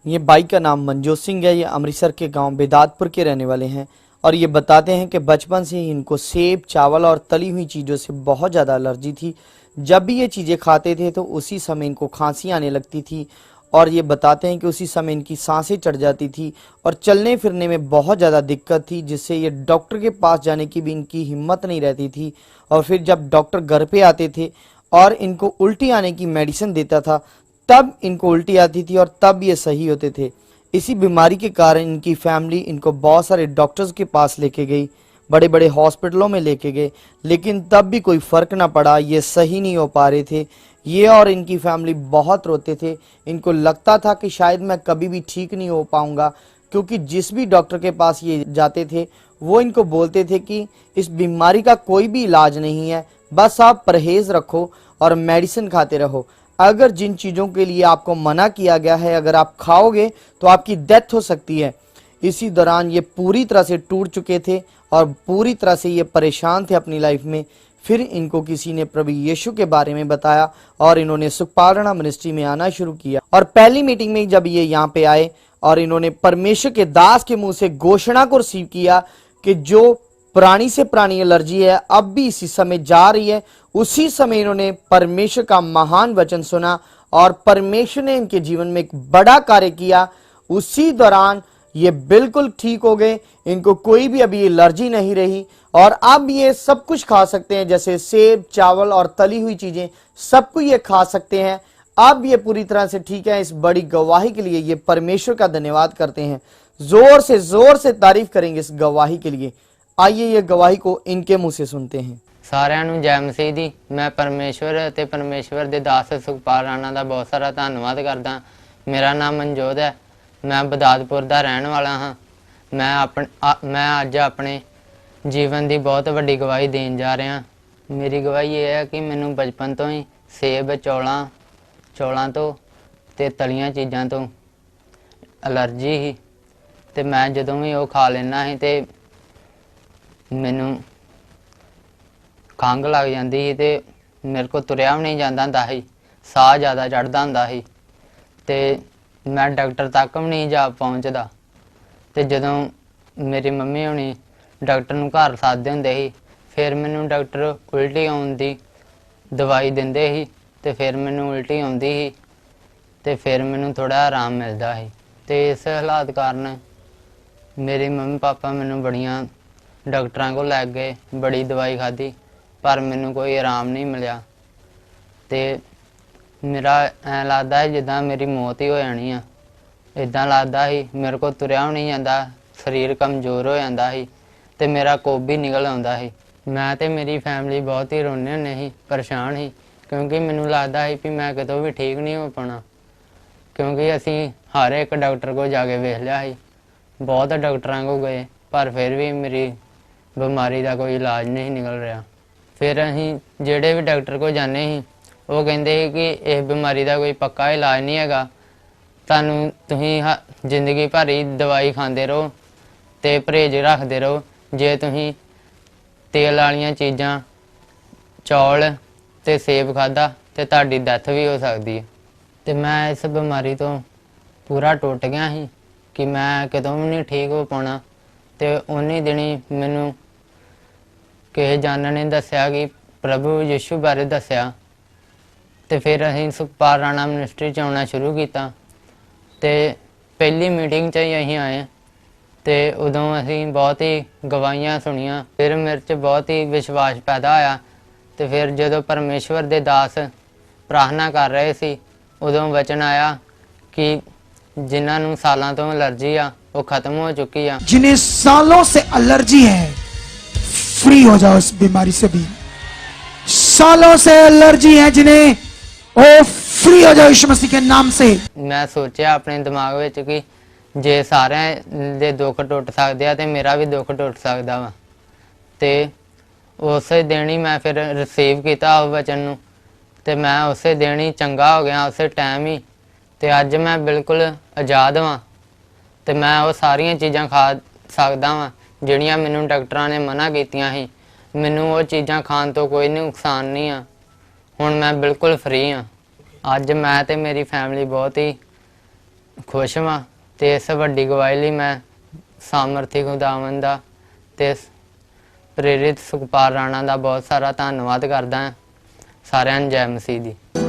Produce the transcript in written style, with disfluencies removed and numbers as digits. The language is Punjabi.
ये बाई का नाम मनजोत सिंह है। ये अमृतसर के गांव बेदातपुर के रहने वाले हैं और ये बताते हैं कि बचपन से ही इनको सेब, चावल और तली हुई चीज़ों से बहुत ज़्यादा एलर्जी थी। जब भी ये चीज़ें खाते थे तो उसी समय इनको खांसी आने लगती थी और ये बताते हैं कि उसी समय इनकी सांसें चढ़ जाती थी और चलने फिरने में बहुत ज़्यादा दिक्कत थी, जिससे ये डॉक्टर के पास जाने की भी इनकी हिम्मत नहीं रहती थी। और फिर जब डॉक्टर घर पे आते थे और इनको उल्टी आने की मेडिसिन देता था, तब इनको उल्टी आती थी और तब ये सही होते थे। इसी बीमारी के कारण इनकी फैमिली इनको बहुत सारे डॉक्टर्स के पास लेके गई, बड़े बड़े हॉस्पिटलों में लेके गए, लेकिन तब भी कोई फ़र्क ना पड़ा, ये सही नहीं हो पा रहे थे। ये और इनकी फैमिली बहुत रोते थे। इनको लगता था कि शायद मैं कभी भी ठीक नहीं हो पाऊंगा, क्योंकि जिस भी डॉक्टर के पास ये जाते थे वो इनको बोलते थे कि इस बीमारी का कोई भी इलाज नहीं है, बस आप परहेज़ रखो और मेडिसिन खाते रहो। अगर जिन चीज़ों के लिए आपको मना किया गया है, अगर आप खाओगे तो आपकी डेथ हो सकती है। इसी दौरान ये पूरी तरह से टूट चुके थे और पूरी तरह से ये परेशान थे अपनी लाइफ में। फिर इनको किसी ने प्रभु यीशु के बारे में बताया और इन्होंने सुखपाल राणा मिनिस्ट्री में आना शुरू किया। और पहली मीटिंग में जब ये यहाँ पे आए और इन्होंने परमेश्वर के दास के मुंह से घोषणा को रिसीव किया कि जो पुरानी से पुरानी एलर्जी है अब भी इसी समय जा रही है, उसी समय इन्होंने परमेश्वर का महान वचन सुना और परमेश्वर ने इनके जीवन में एक बड़ा कार्य किया। उसी दौरान ये बिल्कुल ठीक हो गए, इनको कोई भी अभी एलर्जी नहीं रही और अब ये सब कुछ खा सकते हैं, जैसे सेब, चावल और तली हुई चीजें सब कुछ ये खा सकते हैं। अब ये पूरी तरह से ठीक है। इस बड़ी गवाही के लिए ये परमेश्वर का धन्यवाद करते हैं, जोर से तारीफ करेंगे इस गवाही के लिए। आइए ये गवाही को इनके मुंह से सुनते हैं। ਸਾਰਿਆਂ ਨੂੰ ਜੈ ਮਸੀਹ ਦੀ। ਮੈਂ ਪਰਮੇਸ਼ਵਰ ਅਤੇ ਪਰਮੇਸ਼ਵਰ ਦੇ ਦਾਸ ਸੁਖਪਾਲ ਰਾਣਾ ਦਾ ਬਹੁਤ ਸਾਰਾ ਧੰਨਵਾਦ ਕਰਦਾ। ਮੇਰਾ ਨਾਮ ਮਨਜੋਤ ਹੈ, ਮੈਂ ਬਦਾਦਪੁਰ ਦਾ ਰਹਿਣ ਵਾਲਾ ਹਾਂ। ਮੈਂ ਅੱਜ ਆਪਣੇ ਜੀਵਨ ਦੀ ਬਹੁਤ ਵੱਡੀ ਗਵਾਹੀ ਦੇਣ ਜਾ ਰਿਹਾ। ਮੇਰੀ ਗਵਾਹੀ ਇਹ ਹੈ ਕਿ ਮੈਨੂੰ ਬਚਪਨ ਤੋਂ ਹੀ ਸੇਬ, ਚੌਲਾਂ ਤੋਂ ਅਤੇ ਤਲੀਆਂ ਚੀਜ਼ਾਂ ਤੋਂ ਐਲਰਜੀ ਸੀ ਅਤੇ ਮੈਂ ਜਦੋਂ ਵੀ ਉਹ ਖਾ ਲੈਂਦਾ ਸੀ ਅਤੇ ਮੈਨੂੰ ਖੰਘ ਲੱਗ ਜਾਂਦੀ ਸੀ ਅਤੇ ਮੇਰੇ ਕੋਲ ਤੁਰਿਆ ਵੀ ਨਹੀਂ ਜਾਂਦਾ ਹੁੰਦਾ ਸੀ, ਸਾਹ ਜ਼ਿਆਦਾ ਚੜ੍ਹਦਾ ਹੁੰਦਾ ਸੀ ਅਤੇ ਮੈਂ ਡਾਕਟਰ ਤੱਕ ਵੀ ਨਹੀਂ ਜਾ ਪਹੁੰਚਦਾ। ਅਤੇ ਜਦੋਂ ਮੇਰੀ ਮੰਮੀ ਹੋਣੀ ਡਾਕਟਰ ਨੂੰ ਘਰ ਸੱਦਦੇ ਹੁੰਦੇ ਸੀ, ਫਿਰ ਮੈਨੂੰ ਡਾਕਟਰ ਉਲਟੀ ਆਉਣ ਦੀ ਦਵਾਈ ਦਿੰਦੇ ਸੀ ਅਤੇ ਫਿਰ ਮੈਨੂੰ ਉਲਟੀ ਆਉਂਦੀ ਸੀ ਅਤੇ ਫਿਰ ਮੈਨੂੰ ਥੋੜ੍ਹਾ ਆਰਾਮ ਮਿਲਦਾ ਸੀ। ਅਤੇ ਇਸ ਹਾਲਾਤ ਕਾਰਨ ਮੇਰੇ ਮੰਮੀ ਪਾਪਾ ਮੈਨੂੰ ਬੜੀਆਂ ਡਾਕਟਰਾਂ ਕੋਲ ਲੈ ਗਏ, ਬੜੀ ਦਵਾਈ ਖਾਧੀ, ਪਰ ਮੈਨੂੰ ਕੋਈ ਆਰਾਮ ਨਹੀਂ ਮਿਲਿਆ ਅਤੇ ਮੇਰਾ ਐਂ ਲੱਗਦਾ ਹੈ ਜਿੱਦਾਂ ਮੇਰੀ ਮੌਤ ਹੀ ਹੋ ਜਾਣੀ ਆ। ਇੱਦਾਂ ਲੱਗਦਾ ਸੀ, ਮੇਰੇ ਕੋਲ ਤੁਰਿਆ ਵੀ ਨਹੀਂ ਜਾਂਦਾ, ਸਰੀਰ ਕਮਜ਼ੋਰ ਹੋ ਜਾਂਦਾ ਸੀ ਅਤੇ ਮੇਰਾ ਕੋਬ ਵੀ ਨਿਕਲ ਆਉਂਦਾ ਸੀ। ਮੈਂ ਅਤੇ ਮੇਰੀ ਫੈਮਿਲੀ ਬਹੁਤ ਹੀ ਰੋਂਦੇ ਹੁੰਦੇ ਸੀ, ਪਰੇਸ਼ਾਨ ਸੀ, ਕਿਉਂਕਿ ਮੈਨੂੰ ਲੱਗਦਾ ਸੀ ਵੀ ਮੈਂ ਕਿਤੋਂ ਵੀ ਠੀਕ ਨਹੀਂ ਹੋ ਪਾਉਣਾ, ਕਿਉਂਕਿ ਅਸੀਂ ਹਰ ਇੱਕ ਡਾਕਟਰ ਕੋਲ ਜਾ ਕੇ ਵੇਖ ਲਿਆ ਸੀ, ਬਹੁਤ ਡਾਕਟਰਾਂ ਕੋਲ ਗਏ, ਪਰ ਫਿਰ ਵੀ ਮੇਰੀ ਬਿਮਾਰੀ ਦਾ ਕੋਈ ਇਲਾਜ ਨਹੀਂ ਨਿਕਲ ਰਿਹਾ। ਫਿਰ ਅਸੀਂ ਜਿਹੜੇ ਵੀ ਡਾਕਟਰ ਕੋਲ ਜਾਂਦੇ ਸੀ ਉਹ ਕਹਿੰਦੇ ਸੀ ਕਿ ਇਸ ਬਿਮਾਰੀ ਦਾ ਕੋਈ ਪੱਕਾ ਇਲਾਜ ਨਹੀਂ ਹੈਗਾ, ਤੁਸੀਂ ਜ਼ਿੰਦਗੀ ਭਰ ਹੀ ਦਵਾਈ ਖਾਂਦੇ ਰਹੋ ਅਤੇ ਪਰਹੇਜ਼ ਰੱਖਦੇ ਰਹੋ। ਜੇ ਤੁਸੀਂ ਤੇਲ ਵਾਲੀਆਂ ਚੀਜ਼ਾਂ, ਚੌਲ ਅਤੇ ਸੇਬ ਖਾਧਾ ਤਾਂ ਤੁਹਾਡੀ ਡੈਥ ਵੀ ਹੋ ਸਕਦੀ ਹੈ। ਅਤੇ ਮੈਂ ਇਸ ਬਿਮਾਰੀ ਤੋਂ ਪੂਰਾ ਟੁੱਟ ਗਿਆ ਸੀ ਕਿ ਮੈਂ ਕਦੋਂ ਵੀ ਨਹੀਂ ਠੀਕ ਹੋ ਪਾਉਣਾ। ਅਤੇ ਉਨੀ ਦਿਨੀ ਮੈਨੂੰ ਕਿਸੇ ਜਾਣਨ ਨੇ ਦੱਸਿਆ ਕਿ ਪ੍ਰਭੂ ਯੀਸ਼ੂ ਬਾਰੇ ਦੱਸਿਆ ਅਤੇ ਫਿਰ ਅਸੀਂ ਸੁਖਪਾਲ ਰਾਣਾ ਮਿਨਿਸਟਰੀ 'ਚ ਆਉਣਾ ਸ਼ੁਰੂ ਕੀਤਾ ਅਤੇ ਪਹਿਲੀ ਮੀਟਿੰਗ 'ਚ ਹੀ ਅਸੀਂ ਆਏ ਅਤੇ ਉਦੋਂ ਅਸੀਂ ਬਹੁਤ ਹੀ ਗਵਾਹੀਆਂ ਸੁਣੀਆਂ। ਫਿਰ ਮੇਰੇ 'ਚ ਬਹੁਤ ਹੀ ਵਿਸ਼ਵਾਸ ਪੈਦਾ ਹੋਇਆ ਅਤੇ ਫਿਰ ਜਦੋਂ ਪਰਮੇਸ਼ਵਰ ਦੇ ਦਾਸ ਪ੍ਰਾਰਥਨਾ ਕਰ ਰਹੇ ਸੀ ਉਦੋਂ ਵਚਨ ਆਇਆ ਕਿ ਜਿਨ੍ਹਾਂ ਨੂੰ ਸਾਲਾਂ ਤੋਂ ਐਲਰਜੀ ਆ वो खत्म हो चुकी है। जिन्हें सालों से एलर्जी है फ्री हो जाओ इस बीमारी से भी। सालों से एलर्जी है जिन्हें ओ फ्री हो जाओ यीशु मसीह के नाम से। मैं सोचा अपने दिमाग में कि जे सारे दे दुख टुट सकते हैं तो मेरा भी दुख टुट सकता वा। तो उस दिन ही मैं फिर रिसीव किया उस वचन नूं ते मैं उस दिन ही चंगा हो गया, उस टाइम ही। तो अज मैं बिल्कुल आज़ाद वा ਤੇ ਮੈਂ ਉਹ ਸਾਰੀਆਂ ਚੀਜ਼ਾਂ ਖਾ ਸਕਦਾ ਵਾਂ ਜਿਹੜੀਆਂ ਮੈਨੂੰ ਡਾਕਟਰਾਂ ਨੇ ਮਨਾ ਕੀਤੀਆਂ ਸੀ। ਮੈਨੂੰ ਉਹ ਚੀਜ਼ਾਂ ਖਾਣ ਤੋਂ ਕੋਈ ਨੁਕਸਾਨ ਨਹੀਂ ਆ। ਹੁਣ ਮੈਂ ਬਿਲਕੁਲ ਫ੍ਰੀ ਹਾਂ। ਅੱਜ ਮੈਂ ਤੇ ਮੇਰੀ ਫੈਮਿਲੀ ਬਹੁਤ ਹੀ ਖੁਸ਼ ਹਾਂ ਤੇ ਇਸ ਵੱਡੀ ਗਵਾਹੀ ਲਈ ਮੈਂ ਸਾਮਰਥੀ ਖੁਦਾਵੰਦ ਦਾ ਤੇ ਪ੍ਰੇਰਿਤ ਸੁਖਪਾਲ ਰਾਣਾ ਦਾ ਬਹੁਤ ਸਾਰਾ ਧੰਨਵਾਦ ਕਰਦਾ ਹਾਂ। ਸਾਰਿਆਂ ਨੂੰ ਜੈ ਮਸੀਹ ਦੀ।